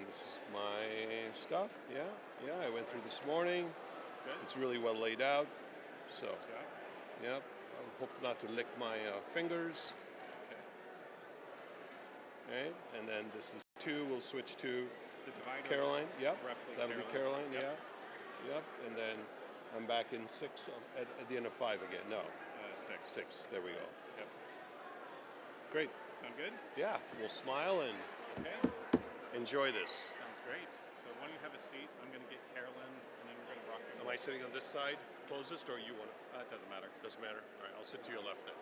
And this is my stuff. Yeah, I went through this morning. Good. It's really well laid out. So, Yeah. yep. I hope not to lick my fingers. Okay. Right? And then this is 2. We'll switch to The divider. Caroline. Yep. Roughly That'll be Caroline. Yep. Yep. And then I'm back in 6 at the end of 5 again. No. 6. 6. There we go. Yep. Great. Sound good? Yeah. We'll smile and Okay. enjoy this. Sounds great. So why don't you have a seat? I'm going to get Carolyn, and then we're going to rock and Am I sitting on this side closest, or you want to? It doesn't matter. Doesn't matter. All right. I'll sit to your left then.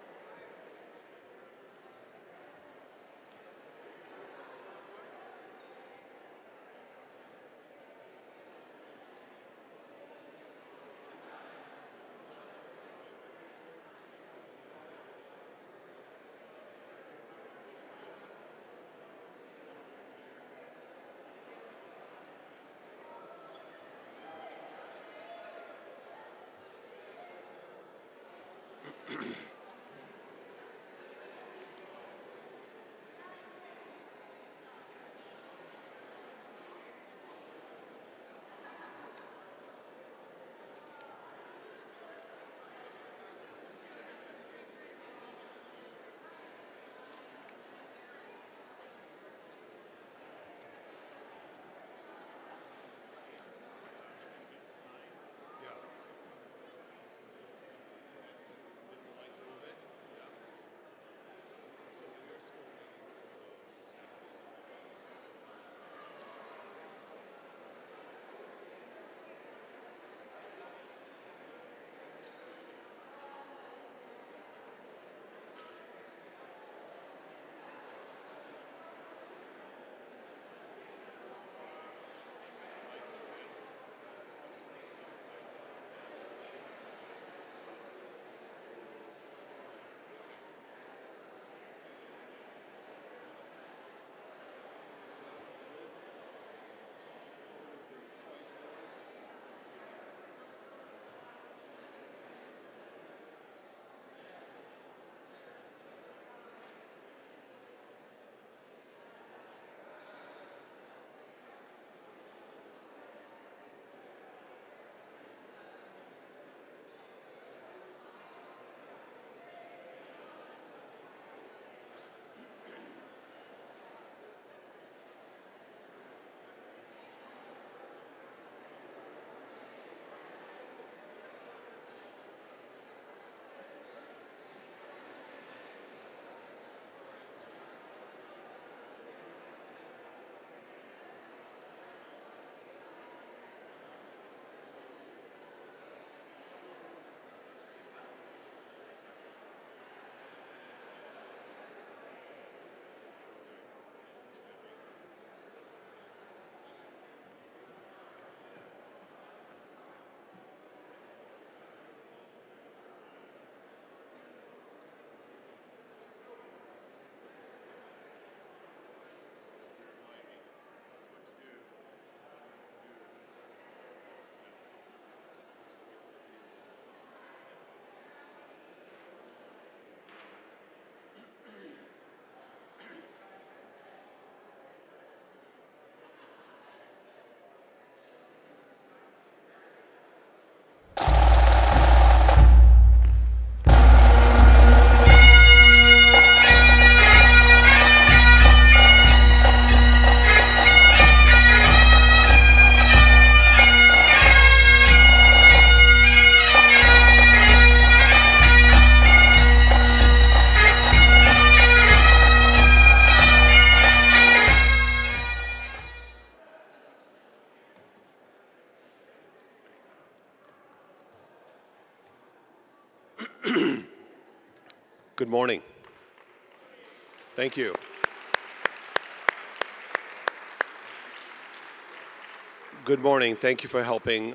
Good morning. Thank you. Good morning. Thank you for helping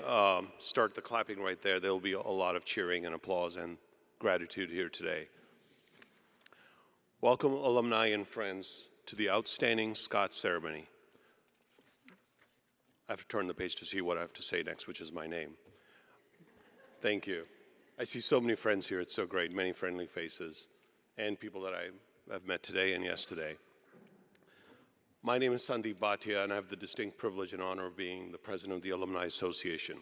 start the clapping right there. There will be a lot of cheering and applause and gratitude here today. Welcome, alumni and friends, to the outstanding Scots ceremony. I have to turn the page to see what I have to say next, which is my name. Thank you. I see so many friends here. It's so great. Many friendly faces and people that I have met today and yesterday. My name is Sandeep Bhatia, and I have the distinct privilege and honor of being the president of the Alumni Association.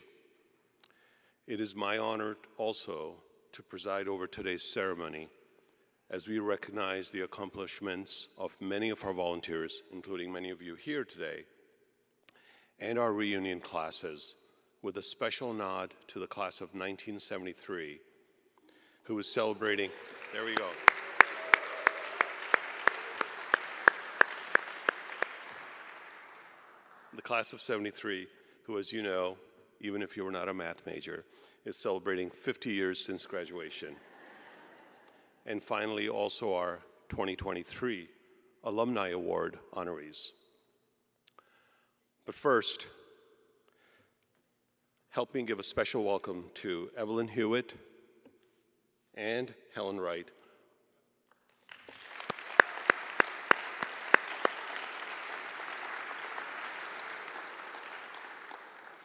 It is my honor also to preside over today's ceremony as we recognize the accomplishments of many of our volunteers, including many of you here today, and our reunion classes, with a special nod to the class of 1973, who is celebrating, there we go. The class of 73, who, as you know, even if you were not a math major, is celebrating 50 years since graduation. And finally, also our 2023 Alumni Award honorees. But first, help me give a special welcome to Evelyn Hewitt and Helen Wright,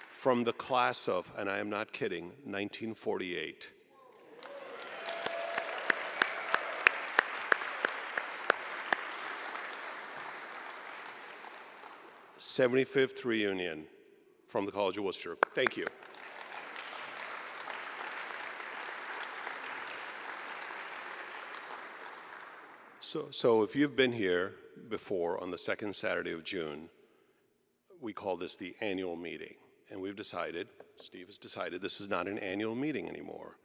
from the class of, and I am not kidding, 1948. '75th reunion from the College of Wooster. Thank you. So if you've been here before on the second Saturday of June, we call this the annual meeting. And we've decided, Steve has decided, this is not an annual meeting anymore.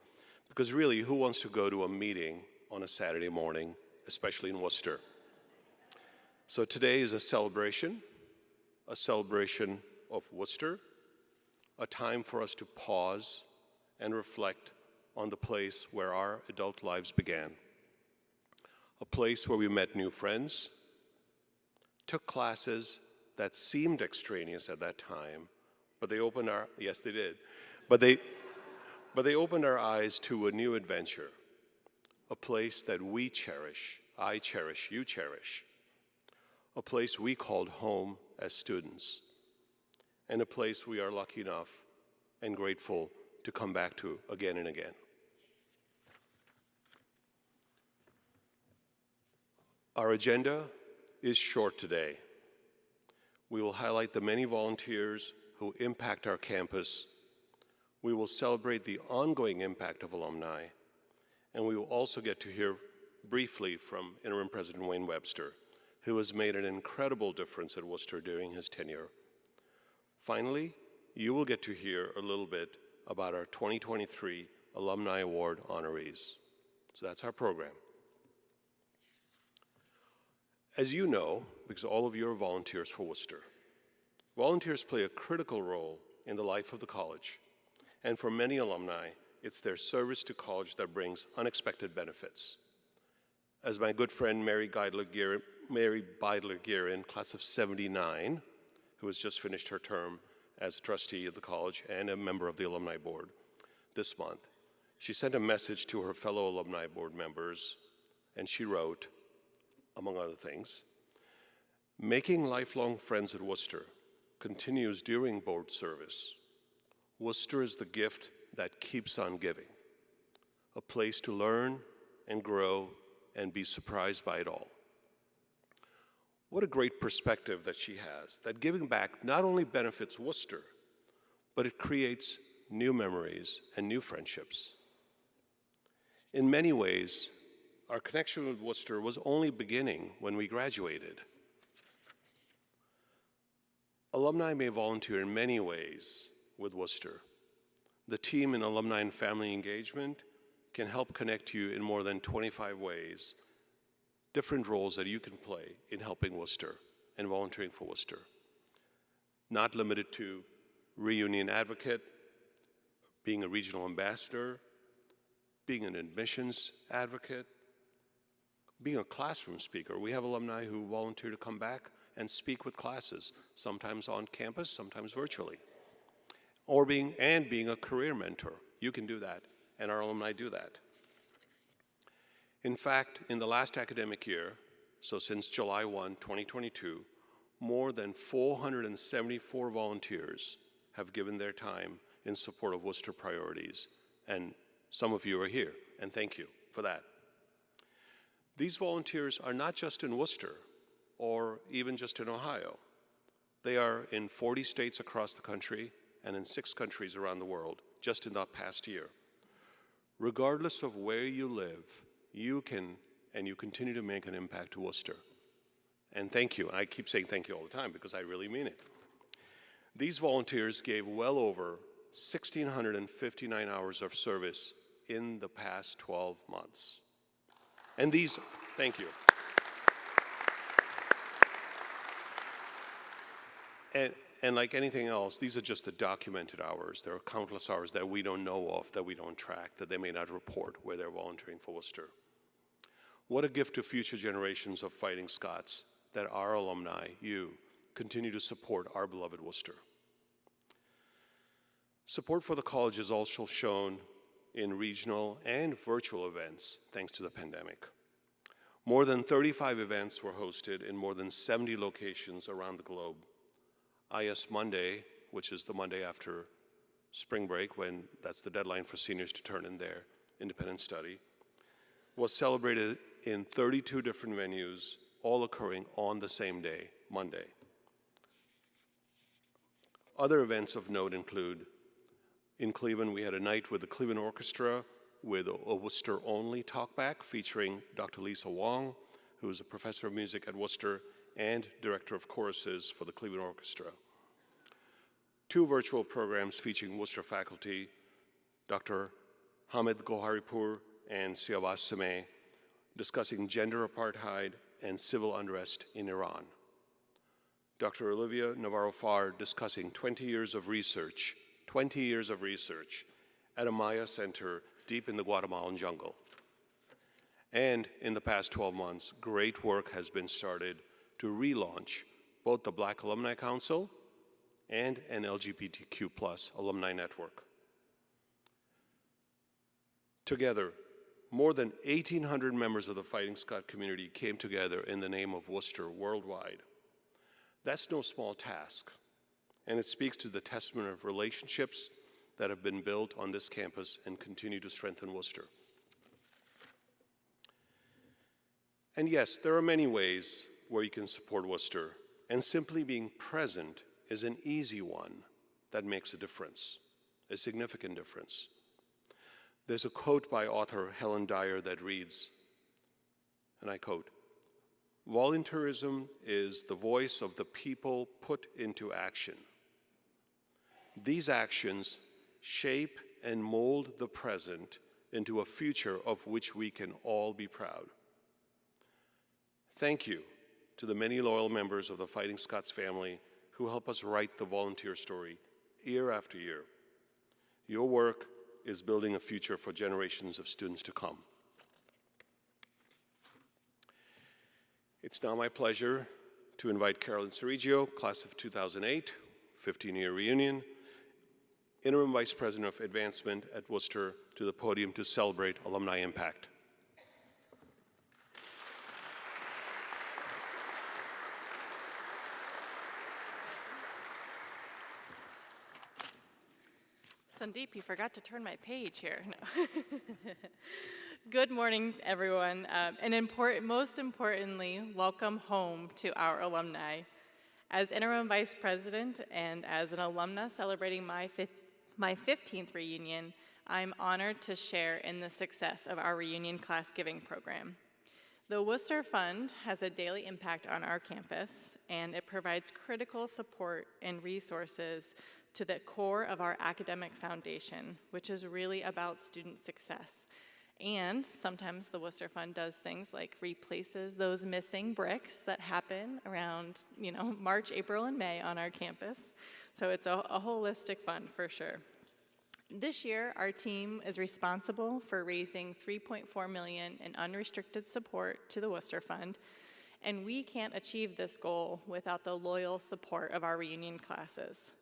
Because really, who wants to go to a meeting on a Saturday morning, especially in Worcester? So today is a celebration of Worcester, a time for us to pause and reflect on the place where our adult lives began. A place where we met new friends, took classes that seemed extraneous at that time, but they opened our, yes they did, but they opened our eyes to a new adventure, a place that we cherish, I cherish, you cherish, a place we called home as students, and a place we are lucky enough and grateful to come back to again and again. Our agenda is short today. We will highlight the many volunteers who impact our campus. We will celebrate the ongoing impact of alumni, and we will also get to hear briefly from Interim President Wayne Webster, who has made an incredible difference at Worcester during his tenure. Finally, you will get to hear a little bit about our 2023 Alumni Award honorees. So that's our program. As you know, because all of you are volunteers for Worcester, volunteers play a critical role in the life of the college. And for many alumni, it's their service to college that brings unexpected benefits. As my good friend Mary Beidler-Guerin, class of '79, who has just finished her term as a trustee of the college and a member of the alumni board this month, she sent a message to her fellow alumni board members, and she wrote, among other things, "Making lifelong friends at Worcester continues during board service. Worcester is the gift that keeps on giving, a place to learn and grow and be surprised by it all." What a great perspective that she has, that giving back not only benefits Worcester, but it creates new memories and new friendships. In many ways, our connection with Worcester was only beginning when we graduated. Alumni may volunteer in many ways with Worcester. The team in Alumni and Family Engagement can help connect you in more than 25 ways, different roles that you can play in helping Worcester and volunteering for Worcester. Not limited to reunion advocate, being a regional ambassador, being an admissions advocate, being a classroom speaker. We have alumni who volunteer to come back and speak with classes, sometimes on campus, sometimes virtually. Or being a career mentor. You can do that, and our alumni do that. In fact, in the last academic year, so since July 1, 2022, more than 474 volunteers have given their time in support of Worcester priorities, and some of you are here, and thank you for that. These volunteers are not just in Worcester, or even just in Ohio. They are in 40 states across the country and in 6 countries around the world, just in that past year. Regardless of where you live, you can and you continue to make an impact to Worcester. And thank you. I keep saying thank you all the time because I really mean it. These volunteers gave well over 1,659 hours of service in the past 12 months. And these, thank you. And like anything else, these are just the documented hours. There are countless hours that we don't know of, that we don't track, that they may not report where they're volunteering for Worcester. What a gift to future generations of fighting Scots that our alumni, you, continue to support our beloved Worcester. Support for the college is also shown in regional and virtual events, thanks to the pandemic. More than 35 events were hosted in more than 70 locations around the globe. IS Monday, which is the Monday after spring break, when that's the deadline for seniors to turn in their independent study, was celebrated in 32 different venues, all occurring on the same day, Monday. Other events of note include, in Cleveland, we had a night with the Cleveland Orchestra with a Worcester-only talkback featuring Dr. Lisa Wong, who is a professor of music at Worcester and director of choruses for the Cleveland Orchestra. 2 virtual programs featuring Worcester faculty, Dr. Hamid Goharipur and Siavas Sameh, discussing gender apartheid and civil unrest in Iran. Dr. Olivia Navarro-Farr discussing 20 years of research at a Maya center deep in the Guatemalan jungle. And in the past 12 months, great work has been started to relaunch both the Black Alumni Council and an LGBTQ+ alumni network. Together, more than 1,800 members of the Fighting Scot community came together in the name of Worcester worldwide. That's no small task, and it speaks to the testament of relationships that have been built on this campus and continue to strengthen Worcester. And yes, there are many ways where you can support Worcester, and simply being present is an easy one that makes a difference, a significant difference. There's a quote by author Helen Dyer that reads, and I quote, "Volunteerism is the voice of the people put into action. These actions shape and mold the present into a future of which we can all be proud." Thank you to the many loyal members of the Fighting Scots family who help us write the volunteer story year after year. Your work is building a future for generations of students to come. It's now my pleasure to invite Carolyn Cerigio, class of 2008, 15-year reunion, Interim Vice President of Advancement at Worcester, to the podium to celebrate alumni impact. Sandeep, you forgot to turn my page here. No. Good morning, everyone. Most importantly, welcome home to our alumni. As Interim Vice President and as an alumna celebrating my 15th reunion, I'm honored to share in the success of our reunion class giving program. The Wooster Fund has a daily impact on our campus, and it provides critical support and resources to the core of our academic foundation, which is really about student success. And sometimes the Wooster Fund does things like replaces those missing bricks that happen around, March, April, and May on our campus. So it's a holistic fund for sure. This year, our team is responsible for raising $3.4 million in unrestricted support to the Wooster Fund, and we can't achieve this goal without the loyal support of our reunion classes.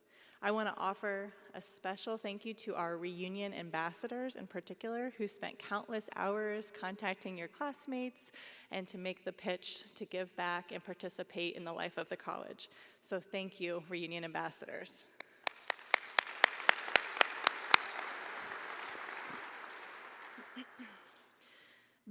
I want to offer a special thank you to our reunion ambassadors in particular, who spent countless hours contacting your classmates and to make the pitch to give back and participate in the life of the college. So thank you, reunion ambassadors.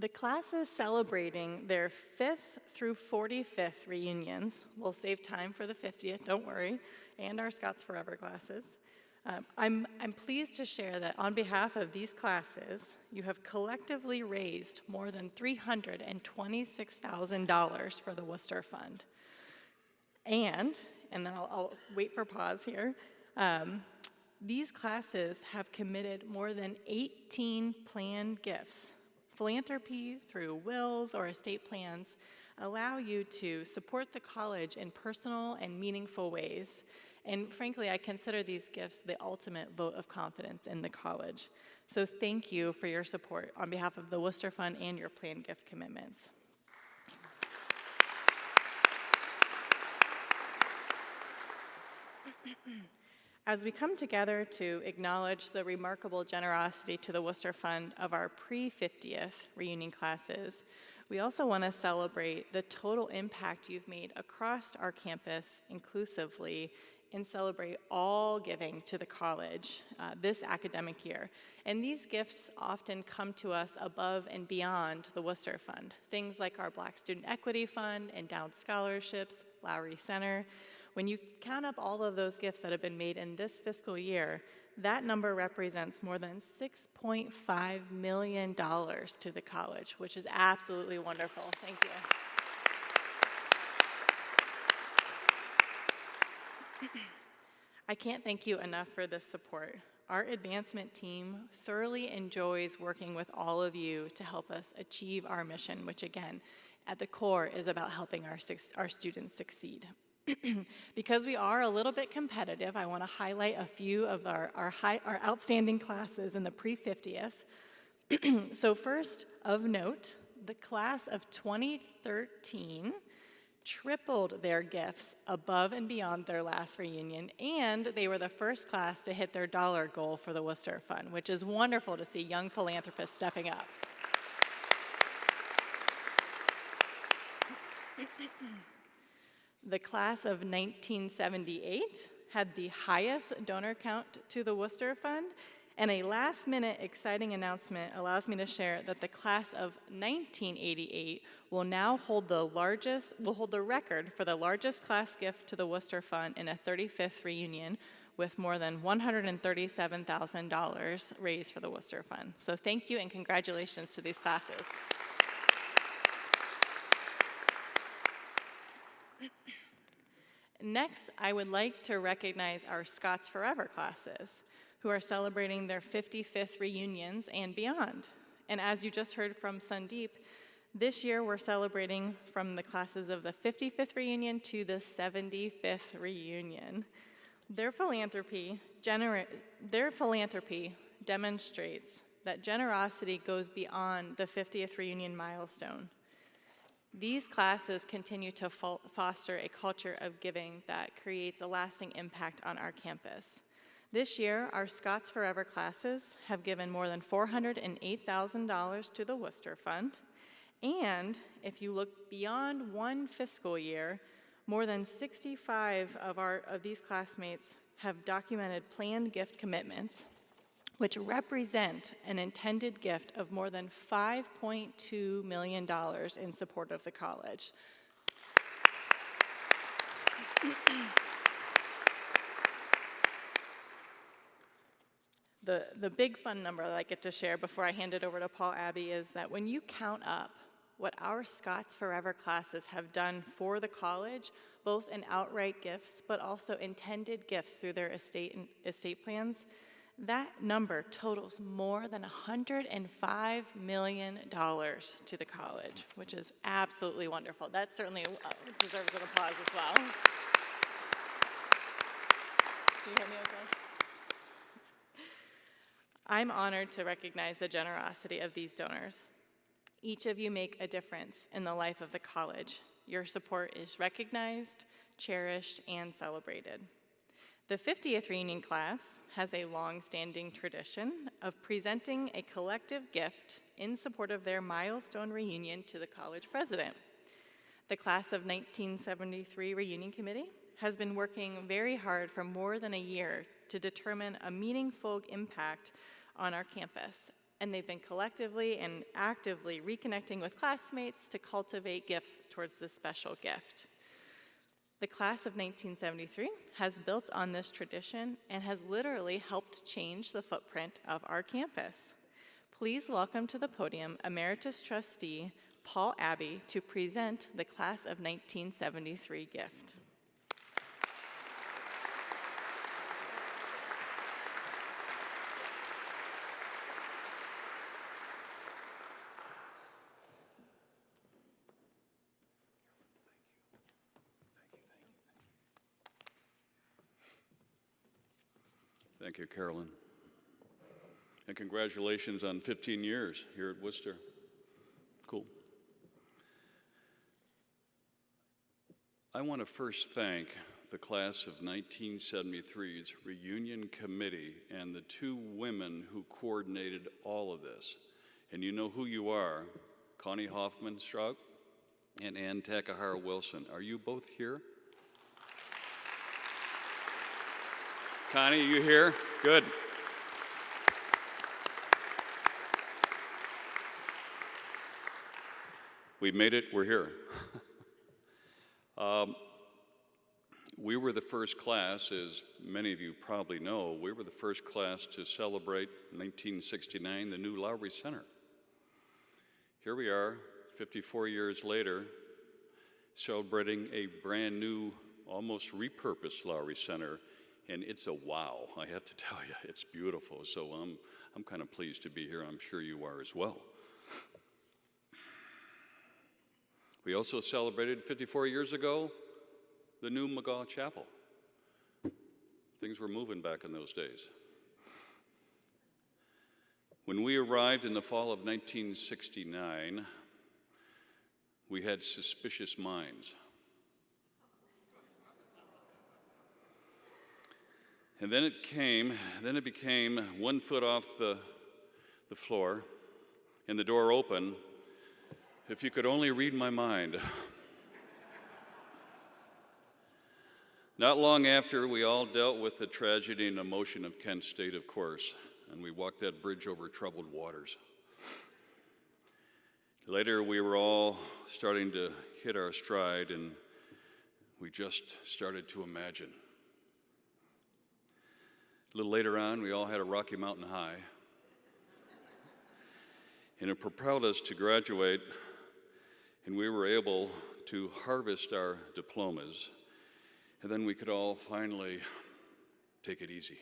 The classes celebrating their 5th through 45th reunions, we'll save time for the 50th, don't worry, and our Scots Forever classes. I'm pleased to share that on behalf of these classes, you have collectively raised more than $326,000 for the Wooster Fund. And then I'll wait for pause here. These classes have committed more than 18 planned gifts. Philanthropy through wills or estate plans allow you to support the college in personal and meaningful ways. And frankly, I consider these gifts the ultimate vote of confidence in the college. So thank you for your support on behalf of the Wooster Fund and your planned gift commitments. As we come together to acknowledge the remarkable generosity to the Wooster Fund of our pre-50th reunion classes, we also want to celebrate the total impact you've made across our campus inclusively and celebrate all giving to the college this academic year. And these gifts often come to us above and beyond the Wooster Fund. Things like our Black Student Equity Fund, endowed scholarships, Lowry Center. When you count up all of those gifts that have been made in this fiscal year, that number represents more than $6.5 million to the college, which is absolutely wonderful. Thank you. I can't thank you enough for this support. Our advancement team thoroughly enjoys working with all of you to help us achieve our mission, which again, at the core is about helping our students succeed. Because we are a little bit competitive, I want to highlight a few of our outstanding classes in the pre-50th. So first, of note, the class of 2013 tripled their gifts above and beyond their last reunion, and they were the first class to hit their dollar goal for the Wooster Fund, which is wonderful to see young philanthropists stepping up. The class of 1978 had the highest donor count to the Wooster Fund, and a last-minute exciting announcement allows me to share that the class of 1988 will now hold the record for the largest class gift to the Wooster Fund in a 35th reunion, with more than $137,000 raised for the Wooster Fund. So thank you and congratulations to these classes. Next, I would like to recognize our Scots Forever classes, who are celebrating their 55th reunions and beyond. And as you just heard from Sandeep, this year we're celebrating from the classes of the 55th reunion to the 75th reunion. Their philanthropy demonstrates that generosity goes beyond the 50th reunion milestone. These classes continue to foster a culture of giving that creates a lasting impact on our campus. This year, our Scots Forever classes have given more than $408,000 to the Wooster Fund. And if you look beyond one fiscal year, more than 65 of these classmates have documented planned gift commitments, which represent an intended gift of more than $5.2 million in support of the college. The big fun number that I get to share before I hand it over to Paul Abbey is that when you count up what our Scots Forever classes have done for the college, both in outright gifts, but also intended gifts through their estate plans, that number totals more than $105 million to the college, which is absolutely wonderful. That certainly deserves an applause as well. Can you hear me okay? I'm honored to recognize the generosity of these donors. Each of you make a difference in the life of the college. Your support is recognized, cherished, and celebrated. The 50th reunion class has a long-standing tradition of presenting a collective gift in support of their milestone reunion to the college president. The class of 1973 reunion committee has been working very hard for more than a year to determine a meaningful impact on our campus. and they've been collectively and actively reconnecting with classmates to cultivate gifts towards this special gift. The class of 1973 has built on this tradition and has literally helped change the footprint of our campus. Please welcome to the podium Emeritus Trustee Paul Abbey to present the class of 1973 gift. Thank you, Carolyn. And congratulations on 15 years here at Wooster. Cool. I want to first thank the class of 1973's reunion committee and the two women who coordinated all of this. And you know who you are, Connie Hoffman-Strout and Ann Takahara-Wilson. Are you both here? Connie, are you here? Good. We made it, we're here. We were the first class, as many of you probably know, we were the first class to celebrate 1969, the new Lowry Center. Here we are, 54 years later, celebrating a brand new, almost repurposed Lowry Center. And it's a wow, I have to tell you, it's beautiful. So I'm kind of pleased to be here. I'm sure you are as well. We also celebrated 54 years ago, the new McGaw Chapel. Things were moving back in those days. When we arrived in the fall of 1969, we had suspicious minds. And then it became 1 foot off the floor and the door open. If you could only read my mind. Not long after, we all dealt with the tragedy and emotion of Kent State, of course, and we walked that bridge over troubled waters. Later, we were all starting to hit our stride, and we just started to imagine. A little later on, we all had a Rocky Mountain High, and it propelled us to graduate, and we were able to harvest our diplomas, and then we could all finally take it easy.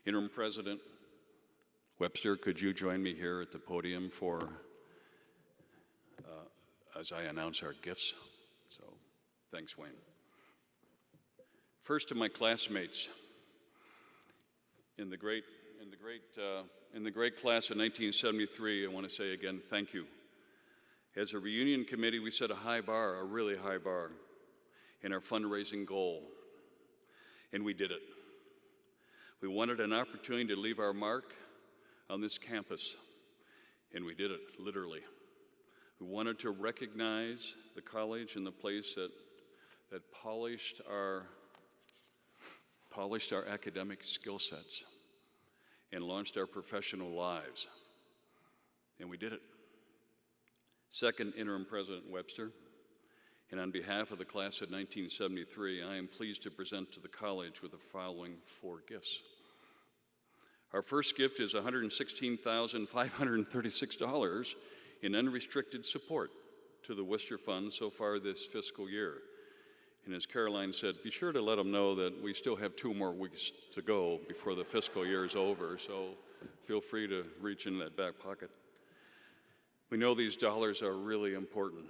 Interim President Webster, could you join me here at the podium for as I announce our gifts? So, thanks, Wayne. First to my classmates in the great class of 1973, I want to say again, thank you. As a reunion committee, we set a high bar, a really high bar, in our fundraising goal, and we did it. We wanted an opportunity to leave our mark on this campus, and we did it, literally. We wanted to recognize the college and the place that polished our academic skill sets and launched our professional lives. And we did it. Second, Interim President Webster, and on behalf of the class of 1973, I am pleased to present to the college with the following 4 gifts. Our first gift is $116,536 in unrestricted support to the Wooster Fund so far this fiscal year. And as Caroline said, be sure to let them know that we still have 2 more weeks to go before the fiscal year is over, so feel free to reach in that back pocket. We know these dollars are really important,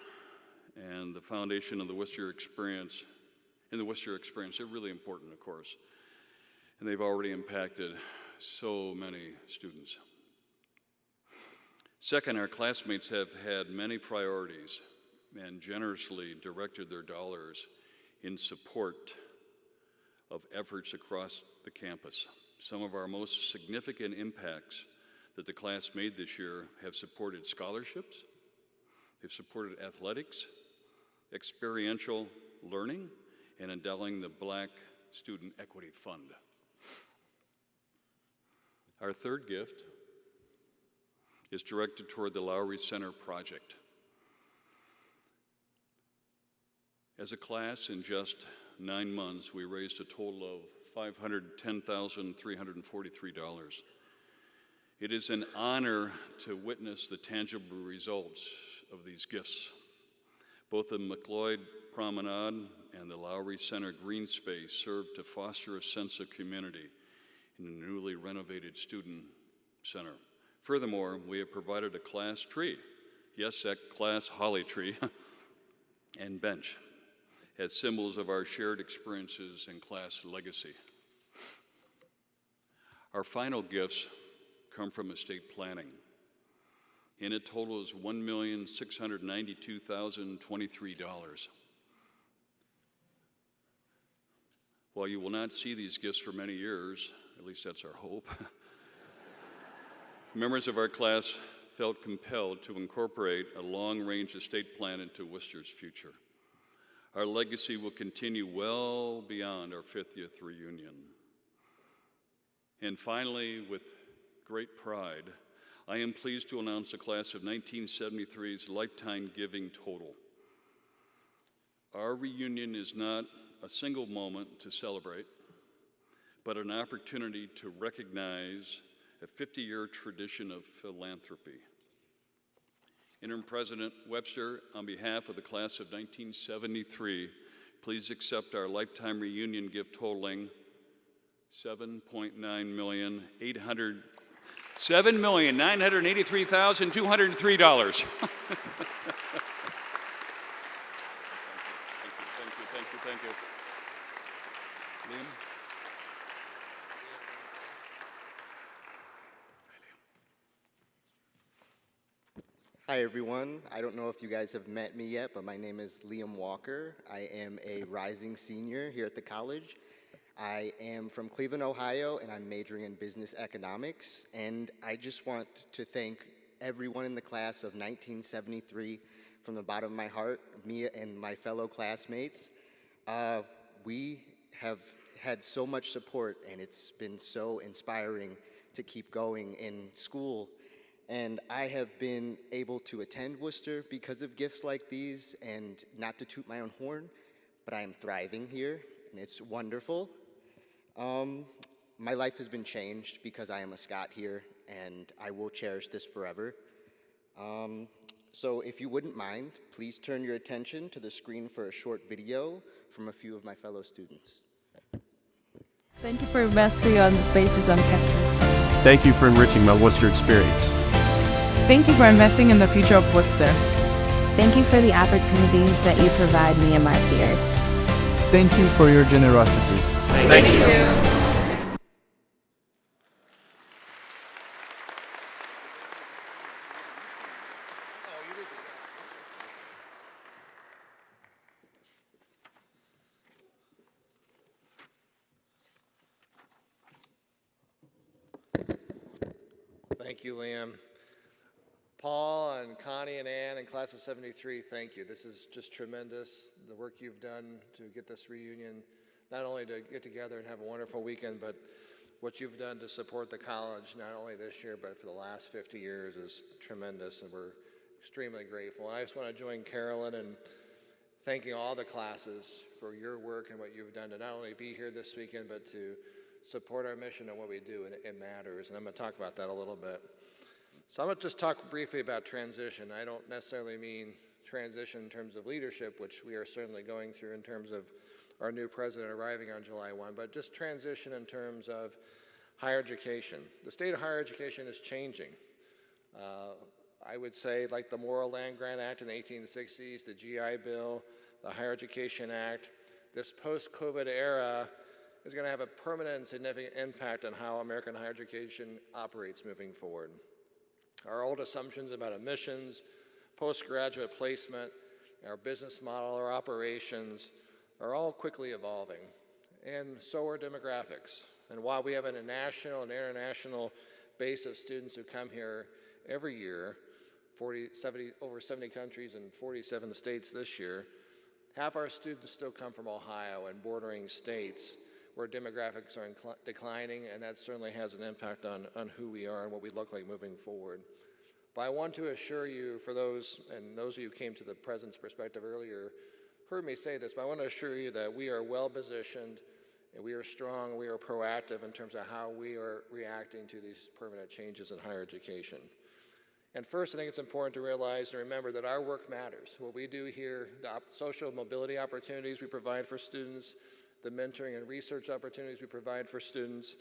and the foundation of the Wooster experience, they're really important, of course, and they've already impacted so many students. Second, our classmates have had many priorities and generously directed their dollars in support of efforts across the campus. Some of our most significant impacts that the class made this year have supported scholarships, they've supported athletics, experiential learning, and endowing the Black Student Equity Fund. Our third gift is directed toward the Lowry Center project. As a class, in just 9 months, we raised a total of $510,343. It is an honor to witness the tangible results of these gifts. Both the McLeod Promenade and the Lowry Center green space serve to foster a sense of community in a newly renovated student center. Furthermore, we have provided a class tree, yes, that class holly tree, and bench as symbols of our shared experiences and class legacy. Our final gifts come from estate planning, and it totals $1,692,023. While you will not see these gifts for many years, at least that's our hope, members of our class felt compelled to incorporate a long-range estate plan into Wooster's future. Our legacy will continue well beyond our 50th reunion. And finally, with great pride, I am pleased to announce the class of 1973's lifetime giving total. Our reunion is not a single moment to celebrate, but an opportunity to recognize a 50-year tradition of philanthropy. Interim President Webster, on behalf of the class of 1973, please accept our lifetime reunion gift totaling $7,983,203. Thank you. Liam? Hi everyone. I don't know if you guys have met me yet, but my name is Liam Walker. I am a rising senior here at the college. I am from Cleveland, Ohio, and I'm majoring in business economics. And I just want to thank everyone in the class of 1973 from the bottom of my heart, me and my fellow classmates. We have had so much support, and it's been so inspiring to keep going in school. And I have been able to attend Wooster because of gifts like these, and not to toot my own horn, but I am thriving here, and it's wonderful. My life has been changed because I am a Scot here, and I will cherish this forever. So if you wouldn't mind, please turn your attention to the screen for a short video from a few of my fellow students. Thank you for your mastery on the basis on capture. Thank you for enriching my Worcester experience. Thank you for investing in the future of Worcester. Thank you for the opportunities that you provide me and my peers. Thank you for your generosity. Thank you. Thank you, Liam. Paul and Connie and Ann and class of 73, thank you. This is just tremendous, the work you've done to get this reunion, not only to get together and have a wonderful weekend, but what you've done to support the college, not only this year, but for the last 50 years is tremendous, and we're extremely grateful. And I just want to join Carolyn in thanking all the classes for your work and what you've done to not only be here this weekend, but to support our mission and what we do, and it matters. And I'm going to talk about that a little bit. So I'm going to just talk briefly about transition. I don't necessarily mean transition in terms of leadership, which we are certainly going through in terms of our new president arriving on July 1, but just transition in terms of higher education. The state of higher education is changing. I would say, like the Morrill Land Grant Act in the 1860s, the GI Bill, the Higher Education Act, this post-COVID era is going to have a permanent and significant impact on how American higher education operates moving forward. Our old assumptions about admissions, postgraduate placement, our business model, our operations are all quickly evolving, and so are demographics. And while we have a national and international base of students who come here every year, over 70 countries and 47 states this year, Half our students still come from Ohio and bordering states where demographics are declining, and that certainly has an impact on who we are and what we look like moving forward. But I want to assure you, for those of you who came to the President's perspective earlier, heard me say this, but I want to assure you that we are well positioned and we are strong and we are proactive in terms of how we are reacting to these permanent changes in higher education. And first, I think it's important to realize and remember that our work matters. What we do here, the social mobility opportunities we provide for students, the mentoring and research opportunities we provide for students,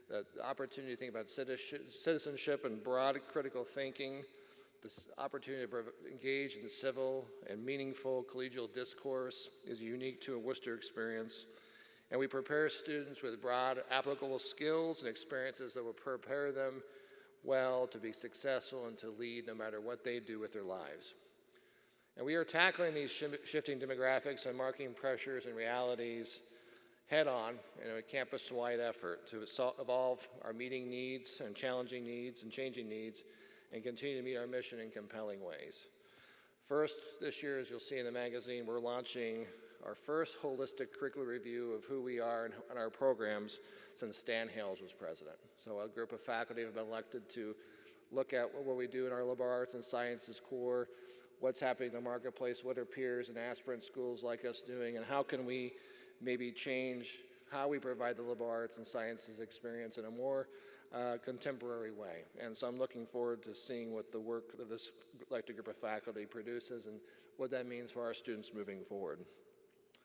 the opportunity to think about citizenship and broad critical thinking, this opportunity to engage in civil and meaningful collegial discourse is unique to a Wooster experience. And we prepare students with broad applicable skills and experiences that will prepare them well to be successful and to lead no matter what they do with their lives. And we are tackling these shifting demographics and marketing pressures and realities head on in a campus-wide effort to evolve our meeting needs and challenging needs and changing needs and continue to meet our mission in compelling ways. First, this year, as you'll see in the magazine, we're launching our first holistic curricular review of who we are and our programs since Stan Hales was president. So a group of faculty have been elected to look at what we do in our liberal arts and sciences core, what's happening in the marketplace, what are peers and aspirant schools like us doing, and how can we maybe change how we provide the liberal arts and sciences experience in a more contemporary way. And so I'm looking forward to seeing what the work of this elected group of faculty produces and what that means for our students moving forward.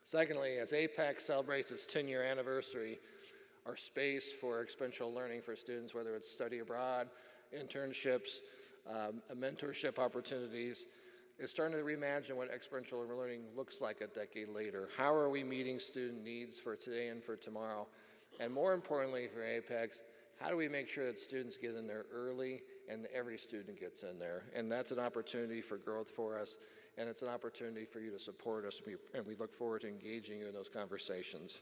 Secondly, as APEC celebrates its 10-year anniversary, our space for experiential learning for students, whether it's study abroad, internships, mentorship opportunities, is starting to reimagine what experiential learning looks like a decade later. How are we meeting student needs for today and for tomorrow? And more importantly for APEX, how do we make sure that students get in there early and every student gets in there? And that's an opportunity for growth for us, and it's an opportunity for you to support us, and we look forward to engaging you in those conversations.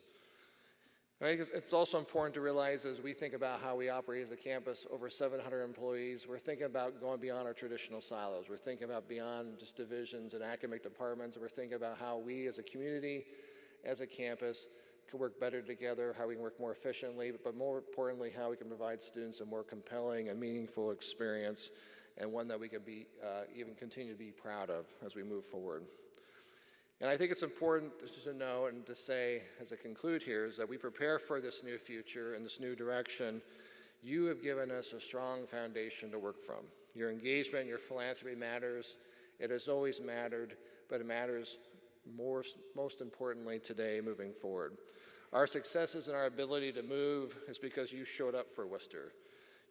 I think it's also important to realize as we think about how we operate as a campus, over 700 employees, we're thinking about going beyond our traditional silos. We're thinking about beyond just divisions and academic departments. We're thinking about how we as a community, as a campus, can work better together, how we can work more efficiently, but more importantly, how we can provide students a more compelling and meaningful experience, and one that we can be even continue to be proud of as we move forward. And I think it's important to know and to say, as I conclude here, is that we prepare for this new future and this new direction. You have given us a strong foundation to work from. Your engagement, your philanthropy matters. It has always mattered, but it matters most importantly today moving forward. Our successes and our ability to move is because you showed up for Wooster.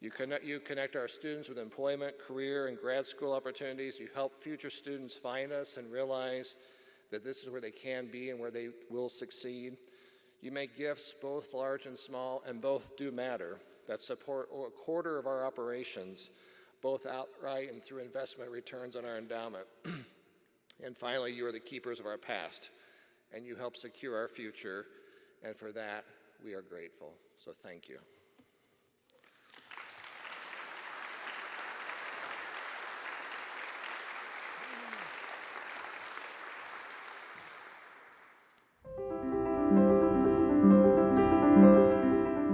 You connect our students with employment, career, and grad school opportunities. You help future students find us and realize that this is where they can be and where they will succeed. You make gifts both large and small, and both do matter, that support a quarter of our operations, both outright and through investment returns on our endowment. And finally, you are the keepers of our past, and you help secure our future, and for that, we are grateful. So thank you.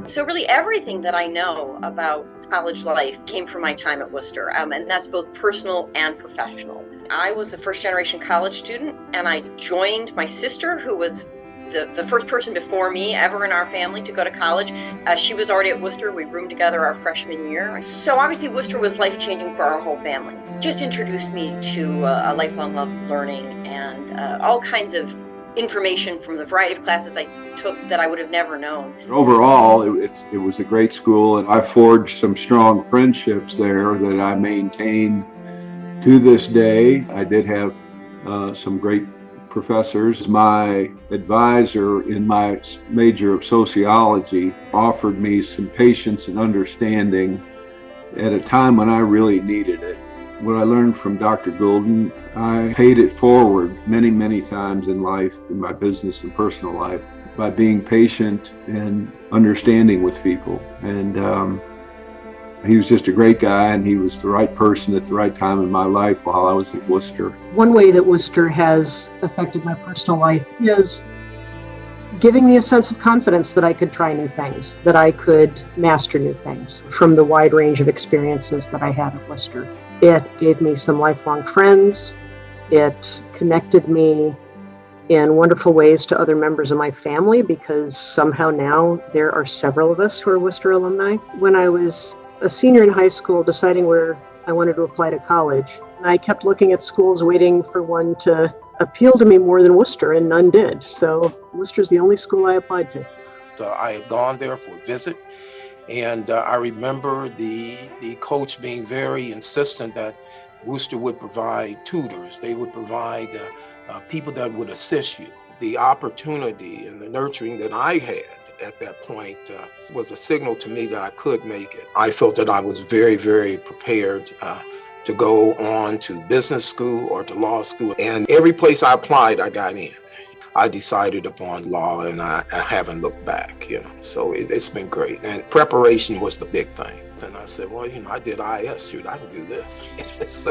So really everything that I know about college life came from my time at Wooster, and that's both personal and professional. I was a first-generation college student, and I joined my sister, who was the first person before me ever in our family to go to college. She was already at Wooster. We roomed together our freshman year. So obviously Wooster was life-changing for our whole family. Just introduced me to a lifelong love of learning and all kinds of information from the variety of classes I took that I would have never known. Overall, it was a great school, and I forged some strong friendships there that I maintain to this day. I did have some great professors. My advisor in my major of sociology offered me some patience and understanding at a time when I really needed it. What I learned from Dr. Golden, I paid it forward many, many times in life, in my business and personal life, by being patient and understanding with people. And He was just a great guy, and he was the right person at the right time in my life while I was at Wooster. One way that Wooster has affected my personal life is giving me a sense of confidence that I could try new things, that I could master new things from the wide range of experiences that I had at Wooster. It gave me some lifelong friends. It connected me in wonderful ways to other members of my family, because somehow now there are several of us who are Wooster alumni. When I was a senior in high school deciding where I wanted to apply to college, I kept looking at schools waiting for one to appeal to me more than Wooster, and none did. So Wooster's the only school I applied to. I had gone there for a visit, and I remember the coach being very insistent that Wooster would provide tutors. They would provide people that would assist you. The opportunity and the nurturing that I had at that point was a signal to me that I could make it. I felt that I was very, very prepared to go on to business school or to law school. And every place I applied, I got in. I decided upon law, and I haven't looked back, So it's been great. And preparation was the big thing. And I said, well, I did IS, shoot, I can do this.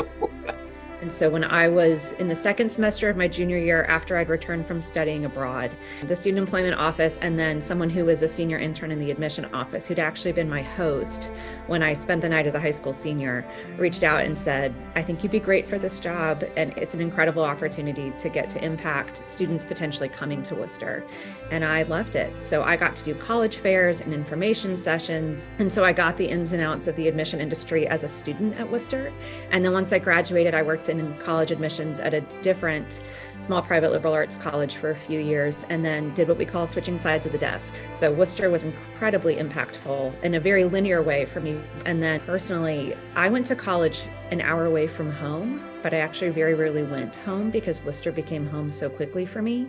And so when I was in the second semester of my junior year, after I'd returned from studying abroad, the student employment office, and then someone who was a senior intern in the admission office, who'd actually been my host when I spent the night as a high school senior, reached out and said, I think you'd be great for this job, and it's an incredible opportunity to get to impact students potentially coming to Wooster. And I loved it. So I got to do college fairs and information sessions. And so I got the ins and outs of the admission industry as a student at Wooster. And then once I graduated, I worked in college admissions at a different small private liberal arts college for a few years, and then did what we call switching sides of the desk. So Wooster was incredibly impactful in a very linear way for me. And then personally, I went to college an hour away from home, but I actually very rarely went home because Wooster became home so quickly for me.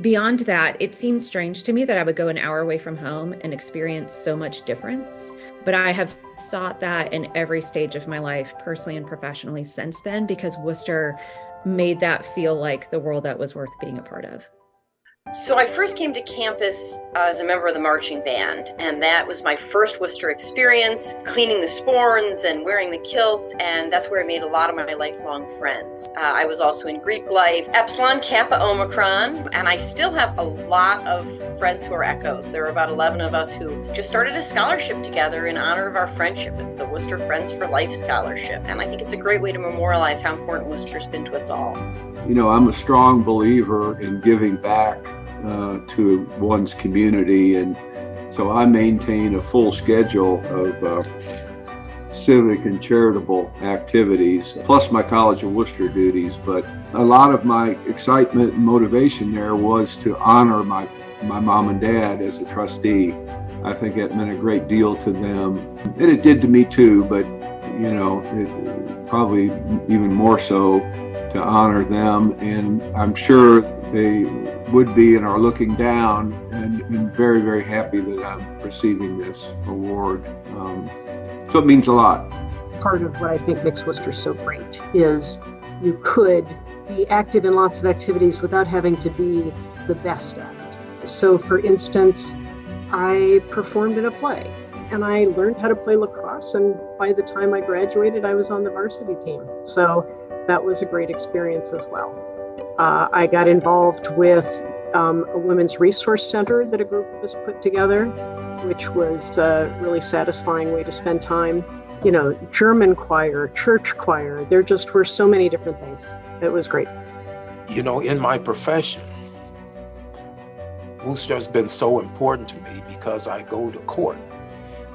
Beyond that, it seemed strange to me that I would go an hour away from home and experience so much difference. But I have sought that in every stage of my life, personally and professionally, since then, because Wooster made that feel like the world that was worth being a part of. So I first came to campus as a member of the marching band, and that was my first Wooster experience, cleaning the sporns and wearing the kilts, and that's where I made a lot of my lifelong friends. I was also in Greek life, Epsilon, Kappa, Omicron, and I still have a lot of friends who are Echoes. There are about 11 of us who just started a scholarship together in honor of our friendship. It's the Wooster Friends for Life Scholarship, and I think it's a great way to memorialize how important Wooster's been to us all. I'm a strong believer in giving back to one's community, and so I maintain a full schedule of civic and charitable activities, plus my College of Wooster duties. But a lot of my excitement and motivation there was to honor my mom and dad as a trustee. I think that meant a great deal to them, and it did to me too, but it probably even more so to honor them, and I'm sure they would be and are looking down and very, very happy that I'm receiving this award. So it means a lot. Part of what I think makes Wooster so great is you could be active in lots of activities without having to be the best at it. So for instance, I performed in a play and I learned how to play lacrosse, and by the time I graduated, I was on the varsity team. So that was a great experience as well. I got involved with a women's resource center that a group of us put together, which was a really satisfying way to spend time. German choir, church choir, there just were so many different things. It was great. In my profession, Wooster has been so important to me because I go to court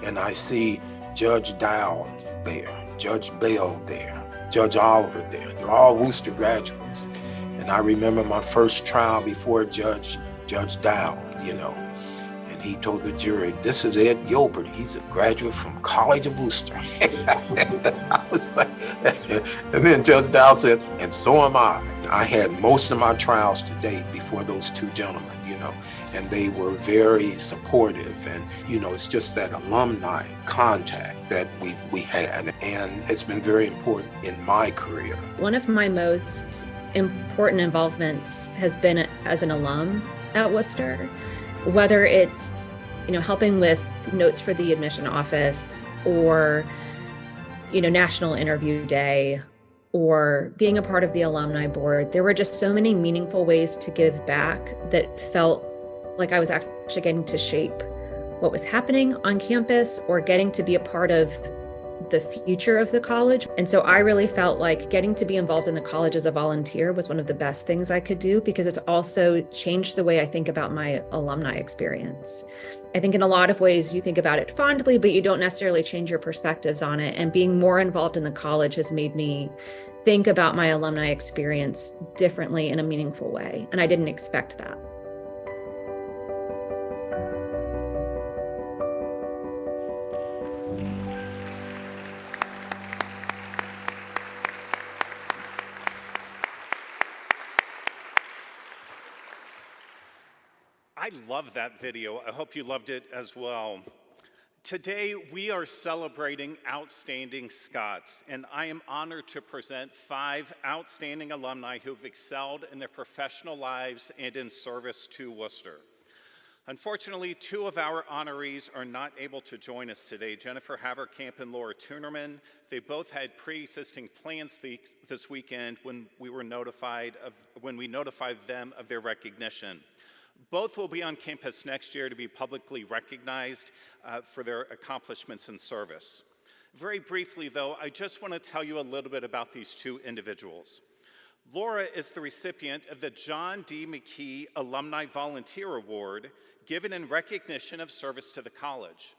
and I see Judge Dow there, Judge Bell there, Judge Oliver there. They're all Wooster graduates. And I remember my first trial before Judge Dow, and he told the jury, this is Ed Gilbert. He's a graduate from College of Wooster. I was like, and then Judge Dow said, and so am I. I had most of my trials to date before those two gentlemen, and they were very supportive. And, it's just that alumni contact that we had, and it's been very important in my career. One of my most important involvements has been as an alum at Wooster, whether it's helping with notes for the admission office, or, National Interview Day, or being a part of the alumni board. There were just so many meaningful ways to give back that felt like I was actually getting to shape what was happening on campus or getting to be a part of the future of the college. And so I really felt like getting to be involved in the college as a volunteer was one of the best things I could do, because it's also changed the way I think about my alumni experience. I think in a lot of ways you think about it fondly, but you don't necessarily change your perspectives on it. And being more involved in the college has made me think about my alumni experience differently in a meaningful way. And I didn't expect that. I love that video. I hope you loved it as well. Today, we are celebrating outstanding Scots, and I am honored to present 5 outstanding alumni who have excelled in their professional lives and in service to Wooster. Unfortunately, 2 of our honorees are not able to join us today, Jennifer Haverkamp and Laura Tuennerman. They both had pre-existing plans this weekend when we notified them of their recognition. Both will be on campus next year to be publicly recognized for their accomplishments in service. Very briefly, though, I just want to tell you a little bit about these 2 individuals. Laura is the recipient of the John D. McKee Alumni Volunteer Award, given in recognition of service to the college.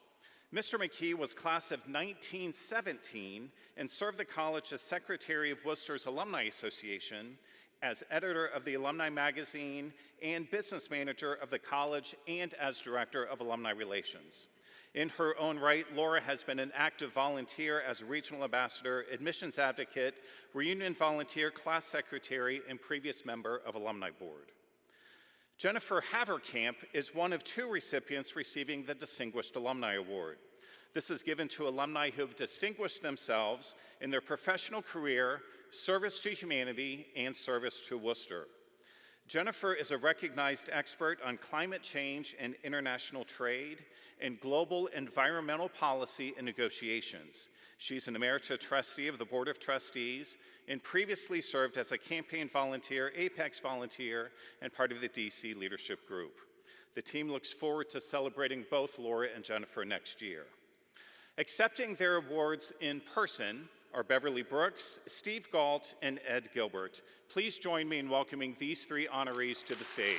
Mr. McKee was class of 1917 and served the college as secretary of Worcester's Alumni Association, as editor of the Alumni Magazine and business manager of the college, and as director of alumni relations. In her own right, Laura has been an active volunteer as a regional ambassador, admissions advocate, reunion volunteer, class secretary, and previous member of alumni board. Jennifer Haverkamp is one of 2 recipients receiving the Distinguished Alumni Award. This is given to alumni who have distinguished themselves in their professional career, service to humanity, and service to Wooster. Jennifer is a recognized expert on climate change and international trade and global environmental policy and negotiations. She's an emerita trustee of the Board of Trustees and previously served as a campaign volunteer, Apex volunteer, and part of the DC leadership group. The team looks forward to celebrating both Laura and Jennifer next year. Accepting their awards in person are Beverly Brooks, Steve Gault, and Ed Gilbert. Please join me in welcoming these 3 honorees to the stage.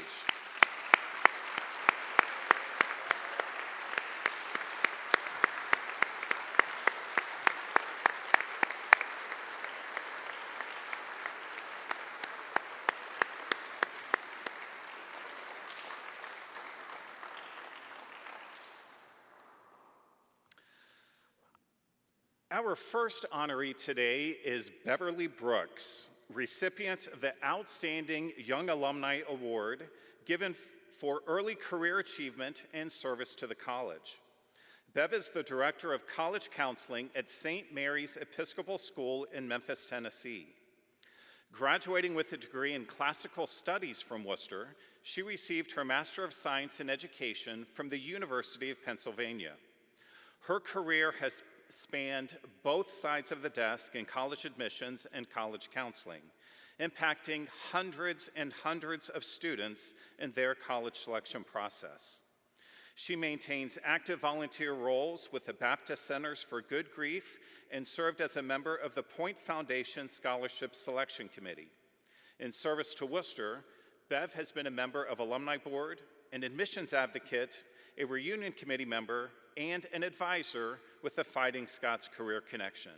Our first honoree today is Beverly Brooks, recipient of the Outstanding Young Alumni Award, given for early career achievement and service to the college. Bev is the director of college counseling at St. Mary's Episcopal School in Memphis, Tennessee. Graduating with a degree in classical studies from Worcester, she received her Master of Science in Education from the University of Pennsylvania. Her career has spanned both sides of the desk in college admissions and college counseling, impacting hundreds and hundreds of students in their college selection process. She maintains active volunteer roles with the Baptist Centers for Good Grief and served as a member of the Point Foundation Scholarship Selection Committee. In service to Wooster, Bev has been a member of Alumni Board, an admissions advocate, a reunion committee member, and an advisor with the Fighting Scots Career Connection.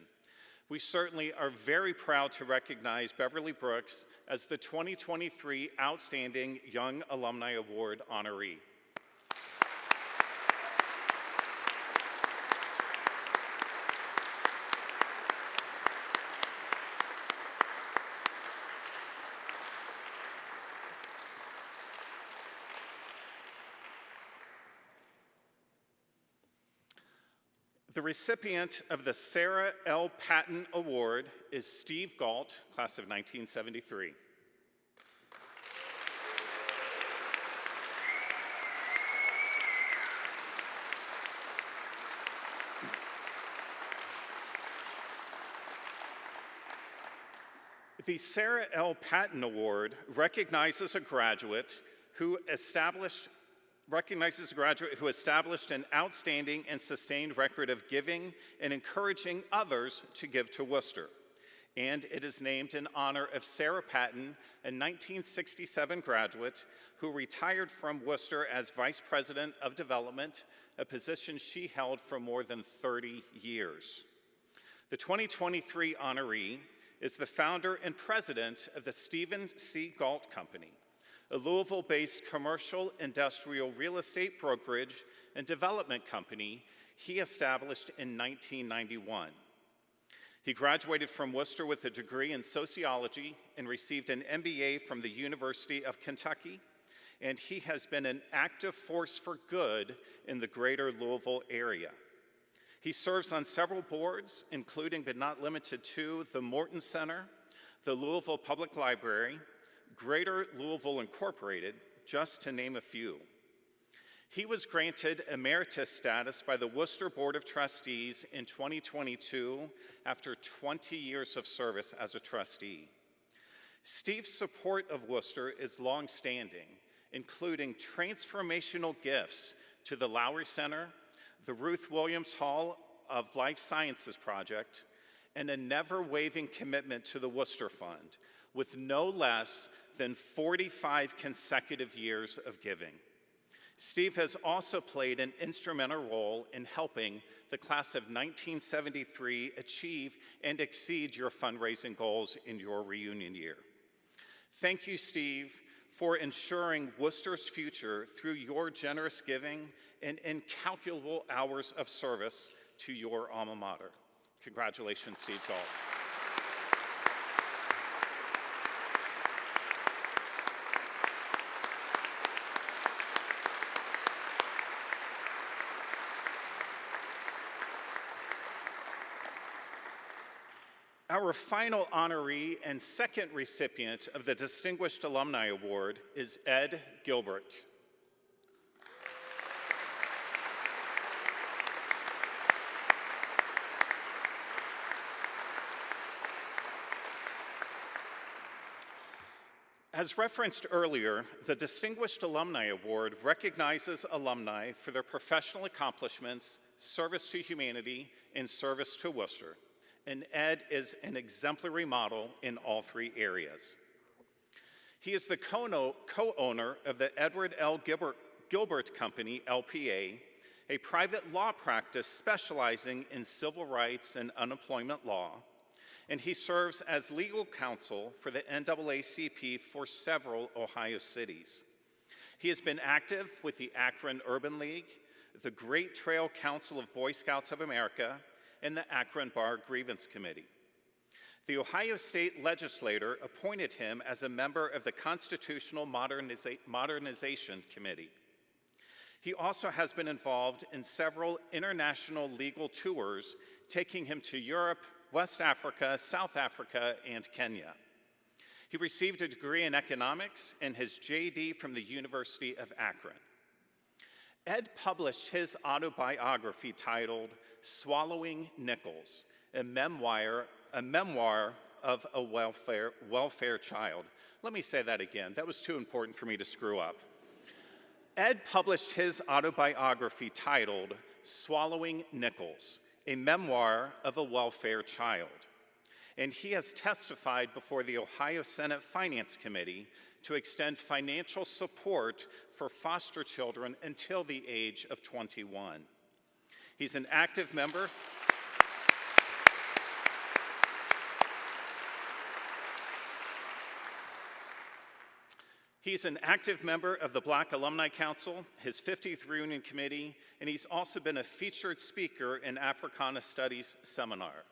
We certainly are very proud to recognize Beverly Brooks as the 2023 Outstanding Young Alumni Award honoree. The recipient of the Sarah L. Patton Award is Steve Gault, class of 1973. The Sarah L. Patton Award recognizes a graduate who established an outstanding and sustained record of giving and encouraging others to give to Wooster. And it is named in honor of Sarah Patton, a 1967 graduate who retired from Wooster as Vice President of Development, a position she held for more than 30 years. The 2023 honoree is the founder and president of the Stephen C. Gault Company, a Louisville-based commercial industrial real estate brokerage and development company he established in 1991. He graduated from Wooster with a degree in sociology and received an MBA from the University of Kentucky, and he has been an active force for good in the greater Louisville area. He serves on several boards, including but not limited to the Morton Center, the Louisville Public Library, Greater Louisville Incorporated, just to name a few. He was granted emeritus status by the Wooster Board of Trustees in 2022 after 20 years of service as a trustee. Steve's support of Wooster is longstanding, including transformational gifts to the Lowry Center, the Ruth Williams Hall of Life Sciences Project, and a never-waiving commitment to the Wooster Fund, with no less than 45 consecutive years of giving. Steve has also played an instrumental role in helping the class of 1973 achieve and exceed your fundraising goals in your reunion year. Thank you, Steve, for ensuring Wooster's future through your generous giving and incalculable hours of service to your alma mater. Congratulations, Steve Gault. Our final honoree and second recipient of the Distinguished Alumni Award is Ed Gilbert. As referenced earlier, the Distinguished Alumni Award recognizes alumni for their professional accomplishments, service to humanity, and service to Wooster. And Ed is an exemplary model in all three areas. He is the co-owner of the Edward L. Gilbert Company, LPA, a private law practice specializing in civil rights and unemployment law, and he serves as legal counsel for the NAACP for several Ohio cities. He has been active with the Akron Urban League, the Great Trail Council of Boy Scouts of America, and the Akron Bar Grievance Committee. The Ohio State Legislature appointed him as a member of the Constitutional Modernization Committee. He also has been involved in several international legal tours, taking him to Europe, West Africa, South Africa, and Kenya. He received a degree in economics and his JD from the University of Akron. Ed published his autobiography titled Swallowing Nickels, a memoir of a welfare child. Let me say that again. That was too important for me to screw up. Ed published his autobiography titled Swallowing Nickels, a memoir of a welfare child. And he has testified before the Ohio Senate Finance Committee to extend financial support for foster children until the age of 21. He's an active member. He's an active member of the Black Alumni Council, his 50th Reunion Committee, and he's also been a featured speaker in Africana Studies seminar.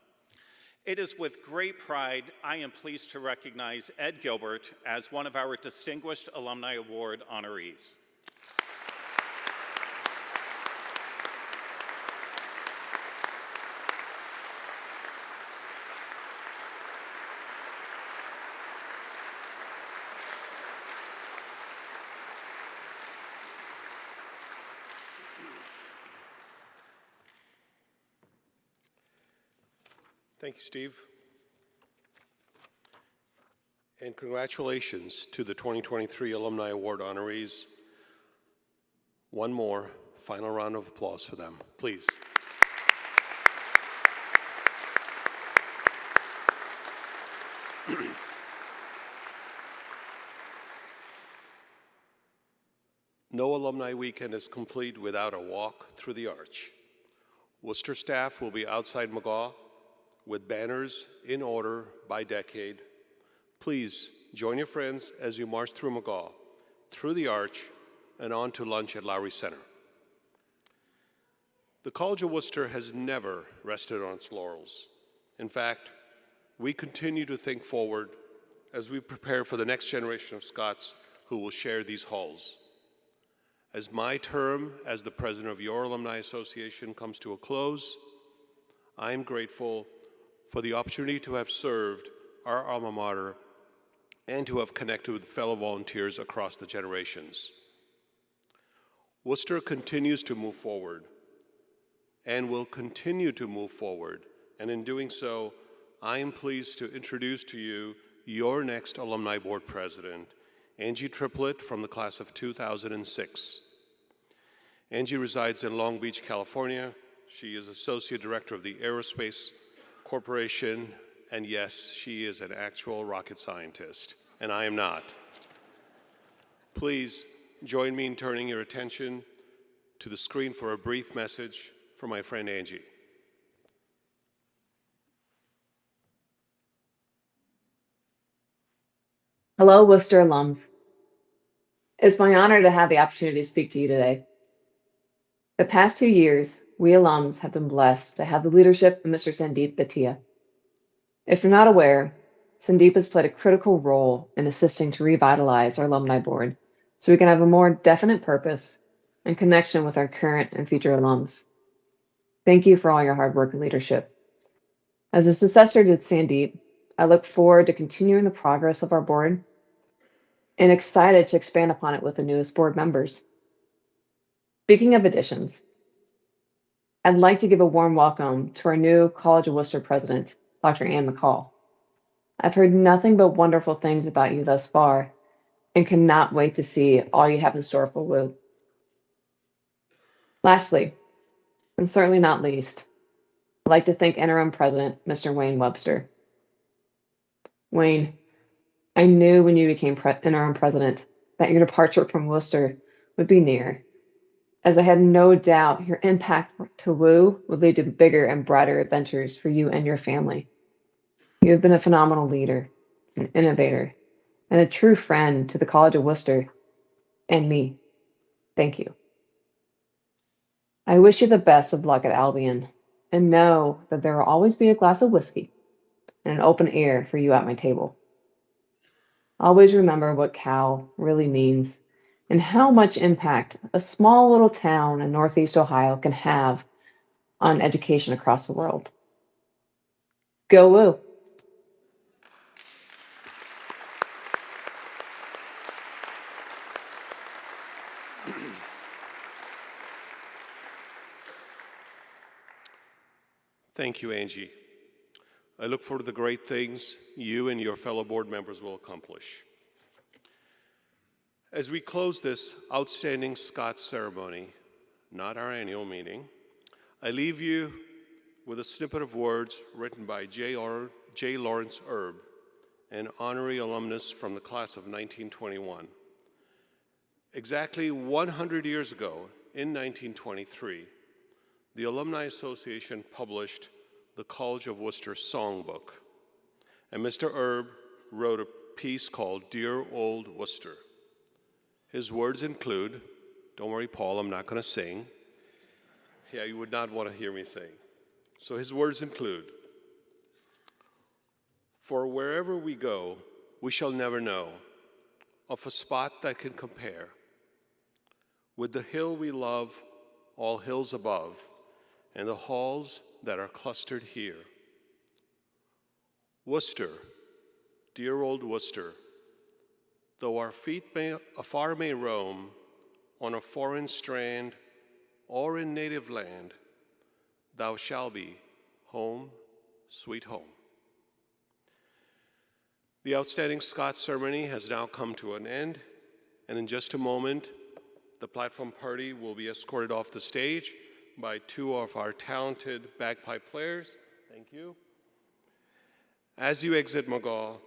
It is with great pride I am pleased to recognize Ed Gilbert as one of our Distinguished Alumni Award honorees. Thank you, Steve. And congratulations to the 2023 Alumni Award honorees. One more final round of applause for them, please. No alumni weekend is complete without a walk through the arch. Wooster staff will be outside McGaw with banners in order by decade. Please join your friends as you march through McGaw, through the arch, and on to lunch at Lowry Center. The College of Wooster has never rested on its laurels. In fact, we continue to think forward as we prepare for the next generation of Scots who will share these halls. As my term as the president of your Alumni Association comes to a close, I am grateful for the opportunity to have served our alma mater and to have connected with fellow volunteers across the generations. Wooster continues to move forward and will continue to move forward, and in doing so, I am pleased to introduce to you your next Alumni Board President, Angie Triplett from the class of 2006. Angie resides in Long Beach, California. She is Associate Director of the Aerospace Corporation, and yes, she is an actual rocket scientist, and I am not. Please join me in turning your attention to the screen for a brief message from my friend Angie. Hello, Wooster alums. It's my honor to have the opportunity to speak to you today. The past 2 years, we alums have been blessed to have the leadership of Mr. Sandeep Bhatia. If you're not aware, Sandeep has played a critical role in assisting to revitalize our alumni board so we can have a more definite purpose and connection with our current and future alums. Thank you for all your hard work and leadership. As a successor to Sandeep, I look forward to continuing the progress of our board and excited to expand upon it with the newest board members. Speaking of additions, I'd like to give a warm welcome to our new College of Wooster president, Dr. Ann McCall. I've heard nothing but wonderful things about you thus far and cannot wait to see all you have in store for Woo. Lastly, and certainly not least, I'd like to thank interim president, Mr. Wayne Webster. Wayne, I knew when you became interim president that your departure from Wooster would be near, as I had no doubt your impact to Woo would lead to bigger and brighter adventures for you and your family. You have been a phenomenal leader, an innovator, and a true friend to the College of Wooster and me. Thank you. I wish you the best of luck at Albion, and know that there will always be a glass of whiskey and an open ear for you at my table. Always remember what Cal really means and how much impact a small little town in Northeast Ohio can have on education across the world. Go Woo! Thank you, Angie. I look forward to the great things you and your fellow board members will accomplish. As we close this outstanding Scots ceremony, not our annual meeting, I leave you with a snippet of words written by J. Lawrence Erb, an honorary alumnus from the class of 1921. Exactly 100 years ago, in 1923, the Alumni Association published the College of Wooster Songbook, and Mr. Erb wrote a piece called Dear Old Wooster. His words include, don't worry, Paul, I'm not going to sing. Yeah, you would not want to hear me sing. So his words include, for wherever we go, we shall never know of a spot that can compare with the hill we love, all hills above, and the halls that are clustered here. Wooster, dear old Wooster, though our feet afar may roam on a foreign strand or in native land, thou shalt be home, sweet home. The Outstanding Scots ceremony has now come to an end, and in just a moment, the platform party will be escorted off the stage by two of our talented bagpipe players. Thank you. As you exit McGaw,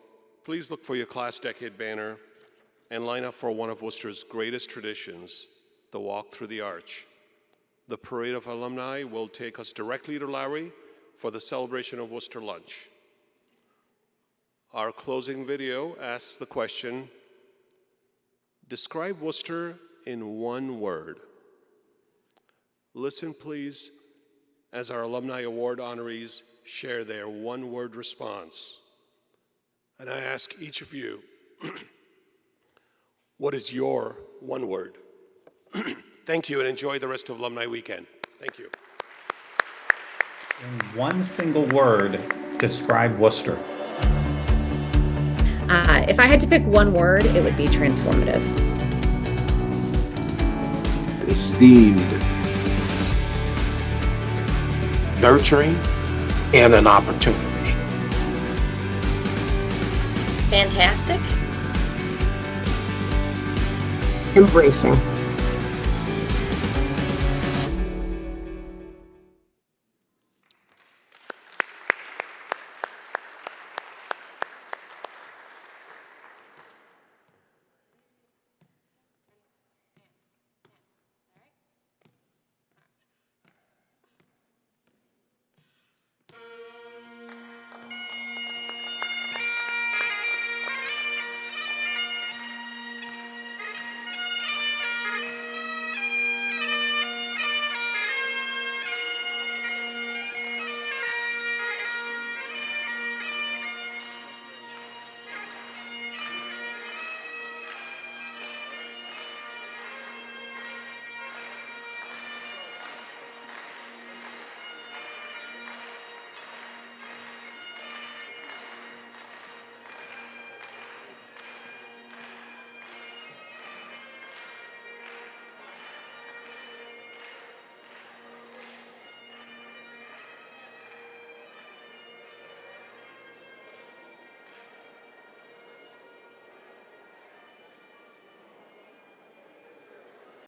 please look for your class decade banner and line up for one of Worcester's greatest traditions, the walk through the arch. The parade of alumni will take us directly to Lowry for the celebration of Worcester lunch. Our closing video asks the question, describe Worcester in one word. Listen, please, as our Alumni Award honorees share their one-word response. And I ask each of you, what is your one word? Thank you, and enjoy the rest of Alumni Weekend. Thank you. In one single word, describe Wooster. If I had to pick one word, it would be transformative. Esteemed. Nurturing and an opportunity. Fantastic. Embracing.